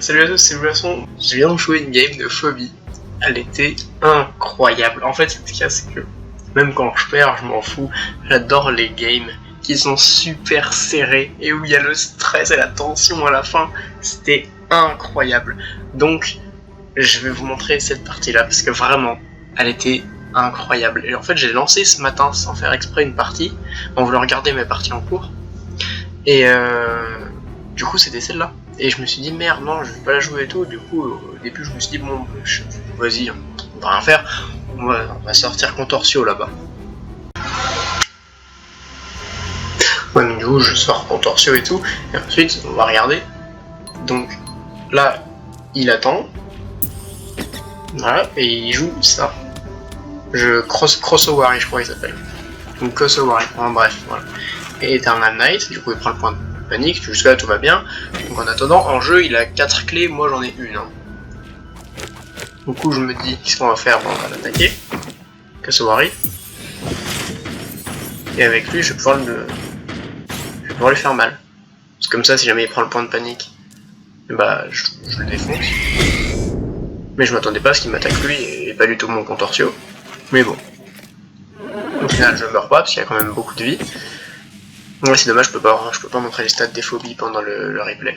Salut à tous, c'est Boisson. Je viens de jouer une game de Phobie. Elle était incroyable. En fait, ce qu'il y a, c'est que même quand je perds, je m'en fous. J'adore les games qui sont super serrés et où il y a le stress et la tension à la fin. C'était incroyable. Donc, je vais vous montrer cette partie-là parce que vraiment, elle était incroyable. Et en fait, j'ai lancé ce matin sans faire exprès une partie en voulant regarder mes parties en cours. Et du coup, c'était celle-là. Et je me suis dit, merde, non, je vais pas la jouer et tout. Du coup, au début, je me suis dit, bon, vas-y, on va rien faire. On va sortir Contortio là-bas. Ouais, donc du coup, je sors Contortio et tout. Et ensuite, on va regarder. Donc, là, il attend. Voilà, et il joue ça. Crossowary, je crois qu'il s'appelle. Donc, Crossowary, bref, voilà. Et Eternal Night, du coup, il prend le point de panique, jusque-là tout va bien. Donc en attendant, en jeu il a 4 clés, moi j'en ai une. Du coup je me dis, qu'est-ce qu'on va faire? Bon, on va l'attaquer. Kasowari. Et avec lui je vais pouvoir lui faire mal. Parce que comme ça, si jamais il prend le point de panique, bah je le défonce. Mais je m'attendais pas à ce qu'il m'attaque lui et pas du tout mon Contortio. Mais bon. Au final je meurs pas parce qu'il y a quand même beaucoup de vie. Ouais, c'est dommage, je peux pas montrer les stats des phobies pendant le replay.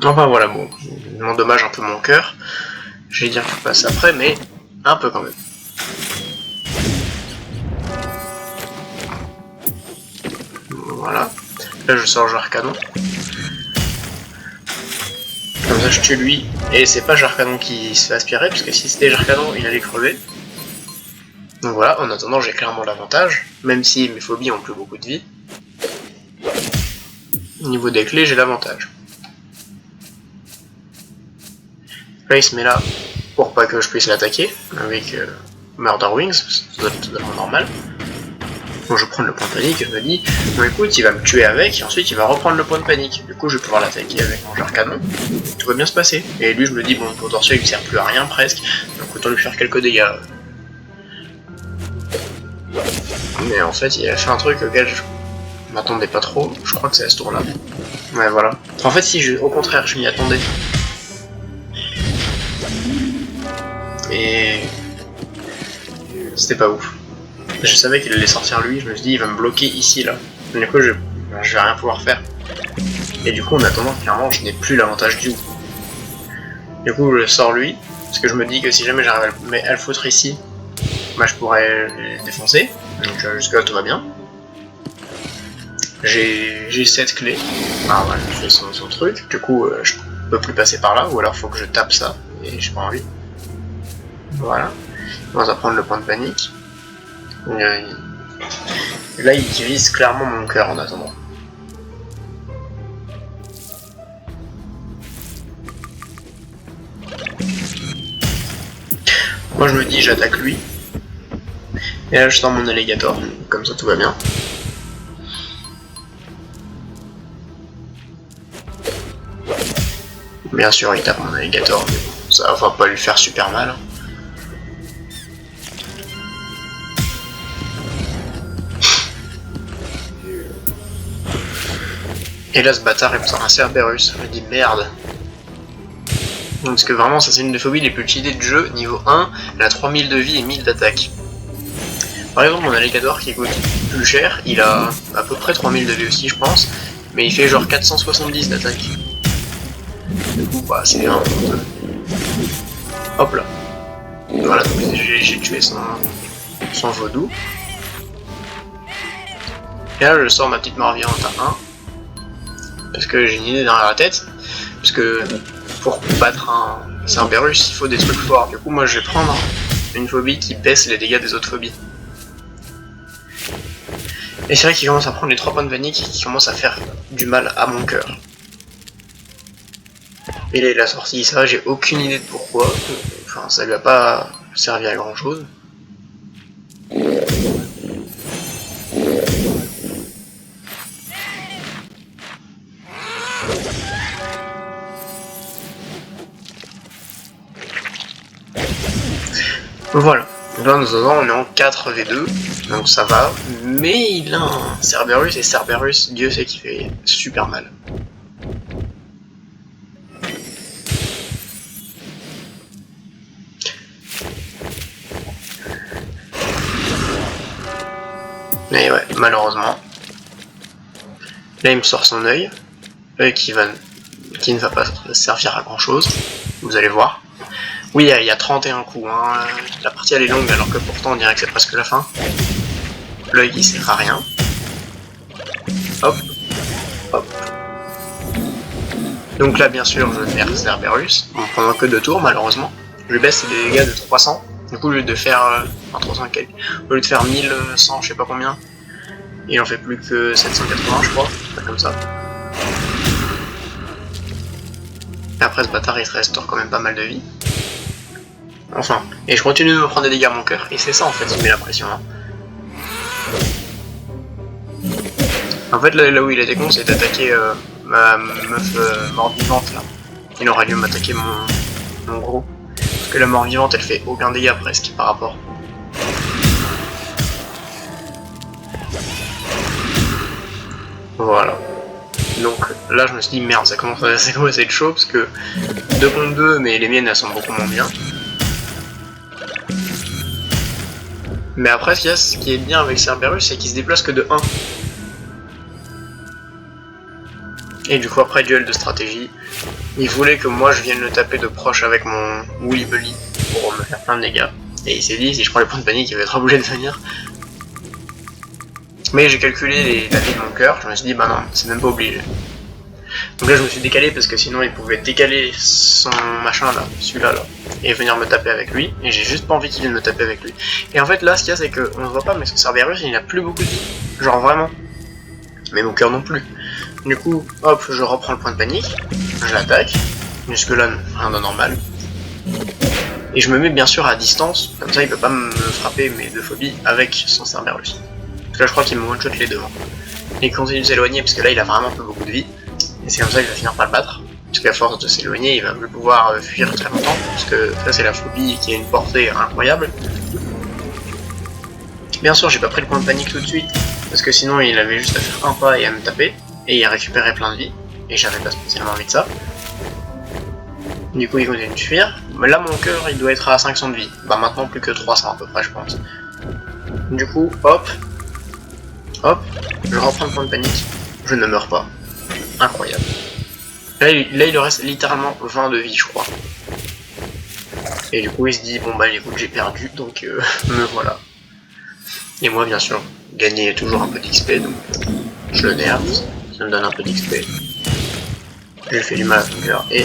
Enfin voilà, bon, il m'endommage un peu mon cœur. Je vais dire qu'il passe après, mais un peu quand même. Voilà. Là je sors Jarcanon. Comme ça je tue lui. Et c'est pas Jarcanon qui se fait aspirer, parce que si c'était Jarcanon, il allait crever. Donc voilà, en attendant j'ai clairement l'avantage, même si mes phobies ont plus beaucoup de vie. Au niveau des clés, j'ai l'avantage. Là il se met là pour pas que je puisse l'attaquer avec Murder Wings, ça doit être totalement normal. Donc je prends le point de panique et je me dis, bon écoute, il va me tuer avec et ensuite il va reprendre le point de panique. Du coup je vais pouvoir l'attaquer avec mon Jarcanon, tout va bien se passer. Et lui je me dis, bon, le Contortio il me sert plus à rien presque, donc autant lui faire quelques dégâts. Mais en fait il a fait un truc auquel je m'attendais pas trop, je crois que c'est à ce tour là. Ouais voilà. En fait si au contraire je m'y attendais. Et c'était pas ouf. Je savais qu'il allait sortir lui, je me suis dit il va me bloquer ici là. Du coup je vais rien pouvoir faire. Et du coup en attendant clairement je n'ai plus l'avantage du tout. Du coup je sors lui, parce que je me dis que si jamais j'arrive à le foutre ici, bah je pourrais le défoncer. Donc jusque là tout va bien. J'ai 7 clés. Ah voilà, je fais son truc. Du coup je peux plus passer par là, ou alors faut que je tape ça, et j'ai pas envie. Voilà. On va prendre le point de panique. Là il divise clairement mon cœur en attendant. Moi je me dis j'attaque lui. Et là je sors mon alligator, comme ça tout va bien. Bien sûr il tape mon alligator, mais ça va pas lui faire super mal. Hein. Et là ce bâtard il me sort un Cerberus, je me dis merde. Parce que vraiment ça c'est une des phobies les plus cheatées de jeu, niveau 1, elle a 3000 de vie et 1000 d'attaque. Par exemple mon alligator qui coûte plus cher, il a à peu près 3000 de vie aussi je pense, mais il fait genre 470 d'attaque. Du coup bah c'est un... Hop là. Voilà, donc j'ai tué son vaudou. Et là je sors ma petite Marviante à 1. Parce que j'ai une idée derrière la tête. Parce que pour battre un Cerberus il faut des trucs forts. Du coup moi je vais prendre une phobie qui baisse les dégâts des autres phobies. Et c'est vrai qu'il commence à prendre les 3 points de panique et qu'il commence à faire du mal à mon cœur. Et là il a sorti ça, j'ai aucune idée de pourquoi. Enfin ça lui a pas servi à grand chose. Voilà, là on est en 4v2, donc ça va, mais il a un Cerberus, et Cerberus, Dieu sait qu'il fait super mal. Mais ouais, malheureusement. Là, il me sort son œil qui ne va pas servir à grand chose. Vous allez voir. Oui, il y a 31 coups. Hein. La partie elle est longue alors que pourtant on dirait que c'est presque la fin. L'œil il sert à rien. Hop, hop. Donc là, bien sûr, je perds Cerberus en prenant que 2 tours, malheureusement. Je lui baisse les dégâts de 300. Du coup, au lieu de faire 300 quelques, au lieu de faire 1100, je sais pas combien, il en fait plus que 780, je crois, pas comme ça. Et après, ce bâtard, il se restaure quand même pas mal de vie. Enfin, et je continue de me prendre des dégâts à mon cœur. Et c'est ça, en fait, qui met la pression. Hein. En fait, là où il était con, c'est d'attaquer ma meuf mort-vivante, là. Il aurait dû m'attaquer mon gros. Parce que la mort-vivante, elle fait aucun dégât, presque, par rapport. Voilà. Donc là, je me suis dit, merde, ça commence à être chaud, parce que 2 contre 2, mais les miennes, elles sont beaucoup moins bien. Mais après, ce qui est bien avec Cerberus, c'est qu'il se déplace que de 1. Et du coup, après duel de stratégie, il voulait que moi je vienne le taper de proche avec mon Woolly Bully pour me faire plein de dégâts. Et il s'est dit, si je prends les points de panique, il va être obligé de venir. Mais j'ai calculé la vie de mon cœur, je me suis dit, bah non, c'est même pas obligé. Donc là, je me suis décalé parce que sinon, il pouvait décaler son machin là, celui-là là, et venir me taper avec lui. Et j'ai juste pas envie qu'il vienne me taper avec lui. Et en fait, là, ce qu'il y a, c'est qu'on ne voit pas, mais ce Cerberus, il n'a plus beaucoup de vie. Genre vraiment. Mais mon cœur non plus. Du coup, hop, je reprends le point de panique, je l'attaque, jusque là, rien de normal. Et je me mets bien sûr à distance, comme ça il peut pas me frapper mes 2 phobies avec son Cerberus. Parce que là je crois qu'il me one-shot les 2. Hein. Et il continue de s'éloigner parce que là il a vraiment peu beaucoup de vie. Et c'est comme ça que je vais finir par le battre. Parce qu'à force de s'éloigner, il va plus pouvoir fuir très longtemps. Parce que ça c'est la phobie qui a une portée incroyable. Bien sûr j'ai pas pris le point de panique tout de suite. Parce que sinon il avait juste à faire un pas et à me taper. Et il récupérait plein de vie, et j'avais pas spécialement envie de ça. Du coup il continue de fuir, mais là mon cœur il doit être à 500 de vie, bah maintenant plus que 300 à peu près je pense. Du coup hop, hop, je reprends le point de panique, je ne meurs pas, incroyable. Là il reste littéralement 20 de vie je crois. Et du coup il se dit bon bah écoute j'ai perdu donc me voilà. Et moi bien sûr, gagner toujours un peu d'XP donc je le nerve. Ça me donne un peu d'XP. J'ai fait du mal à mon cœur et...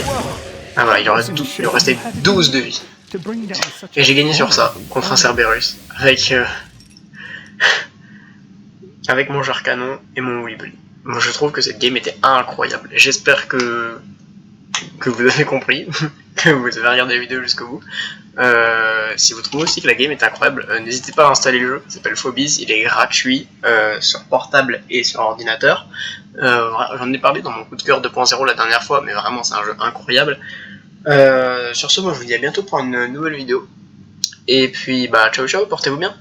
Ah voilà, il en restait 12 de vie. Et j'ai gagné sur ça, contre un Cerberus, avec mon Jar Canon et mon Woolly Bully. Moi je trouve que cette game était incroyable. J'espère que vous avez compris, que vous avez regardé la vidéo jusqu'au bout. Si vous trouvez aussi que la game est incroyable, n'hésitez pas à installer le jeu, il s'appelle Phobies, il est gratuit sur portable et sur ordinateur. J'en ai parlé dans mon coup de cœur 2.0 la dernière fois, mais vraiment c'est un jeu incroyable. Sur ce, moi je vous dis à bientôt pour une nouvelle vidéo. Et puis bah ciao ciao, portez-vous bien.